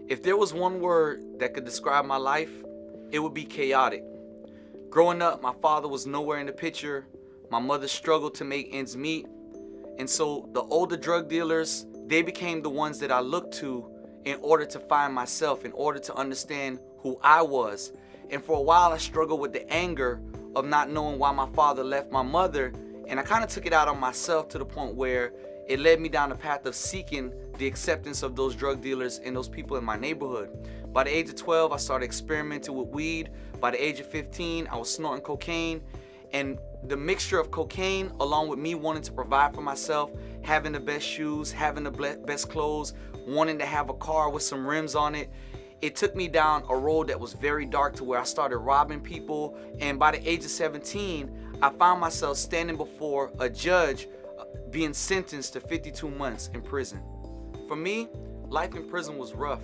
If there was one word that could describe my life, it would be chaotic. Growing up, my father was nowhere in the picture. My mother struggled to make ends meet. And so the older drug dealers, they became the ones that I looked to in order to find myself, in order to understand who I was. And for a while, I struggled with the anger of not knowing why my father left my mother. And I kind of took it out on myself to the point where it led me down the path of seeking the acceptance of those drug dealers and those people in my neighborhood. By the age of 12, I started experimenting with weed. By the age of 15, I was snorting cocaine. And the mixture of cocaine, along with me wanting to provide for myself, having the best shoes, having the best clothes, wanting to have a car with some rims on it, it took me down a road that was very dark to where I started robbing people. And by the age of 17, I found myself standing before a judge being sentenced to 52 months in prison. For me, life in prison was rough.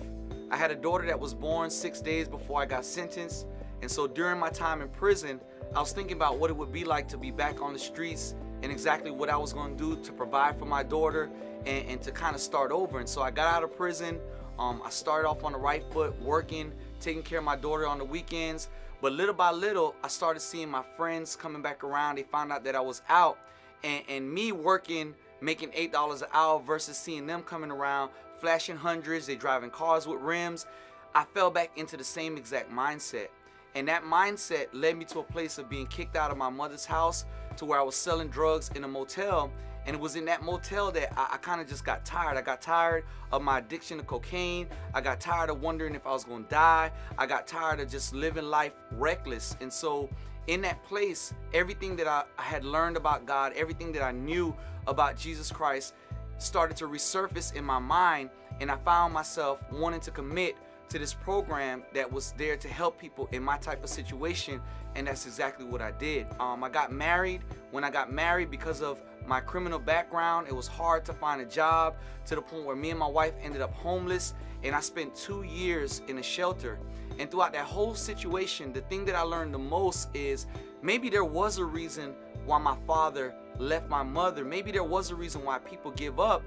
I had a daughter that was born 6 days before I got sentenced. And so during my time in prison, I was thinking about what it would be like to be back on the streets and exactly what I was going to do to provide for my daughter and to kind of start over. And so I got out of prison. I started off on the right foot, working, taking care of my daughter on the weekends. But little by little, I started seeing my friends coming back around. They found out that I was out. And me working, making $8 an hour versus seeing them coming around, flashing hundreds, they driving cars with rims, I fell back into the same exact mindset. And that mindset led me to a place of being kicked out of my mother's house to where I was selling drugs in a motel. And it was in that motel that I kind of just got tired. I got tired of my addiction to cocaine. I got tired of wondering if I was going to die. I got tired of just living life reckless. And so in that place, everything that I had learned about God, everything that I knew about Jesus Christ started to resurface in my mind. And I found myself wanting to commit to this program that was there to help people in my type of situation, and that's exactly what I did. I got married. When I got married, because of my criminal background, it was hard to find a job to the point where me and my wife ended up homeless, and I spent 2 years in a shelter. And throughout that whole situation, the thing that I learned the most is maybe there was a reason why my father left my mother. Maybe there was a reason why people give up.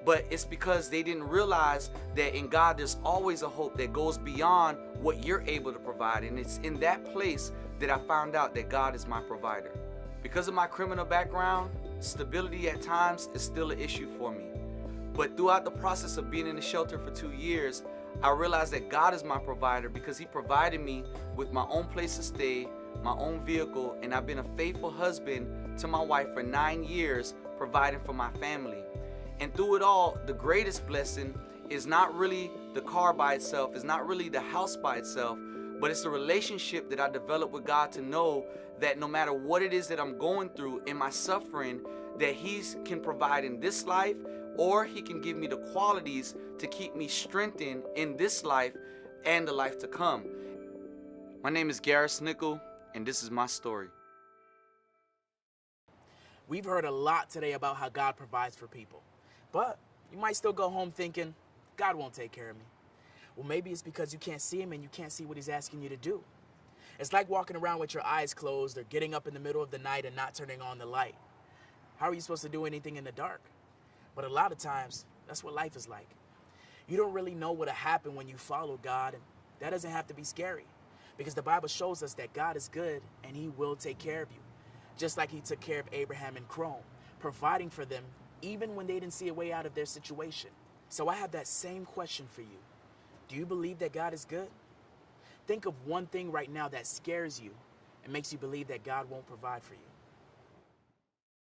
But it's because they didn't realize that in God there's always a hope that goes beyond what you're able to provide. And it's in that place that I found out that God is my provider. Because of my criminal background, stability at times is still an issue for me. But throughout the process of being in the shelter for 2 years, I realized that God is my provider because He provided me with my own place to stay, my own vehicle, and I've been a faithful husband to my wife for 9 years, providing for my family. And through it all, the greatest blessing is not really the car by itself, it's not really the house by itself, but it's the relationship that I developed with God to know that no matter what it is that I'm going through in my suffering, that He can provide in this life, or He can give me the qualities to keep me strengthened in this life and the life to come. My name is Garris Nickel, and this is my story. We've heard a lot today about how God provides for people. But you might still go home thinking, God won't take care of me. Well, maybe it's because you can't see Him and you can't see what He's asking you to do. It's like walking around with your eyes closed or getting up in the middle of the night and not turning on the light. How are you supposed to do anything in the dark? But a lot of times, that's what life is like. You don't really know what'll happen when you follow God, and that doesn't have to be scary because the Bible shows us that God is good and He will take care of you. Just like He took care of Abraham and Chrome, providing for them even when they didn't see a way out of their situation. So I have that same question for you. Do you believe that God is good? Think of one thing right now that scares you and makes you believe that God won't provide for you.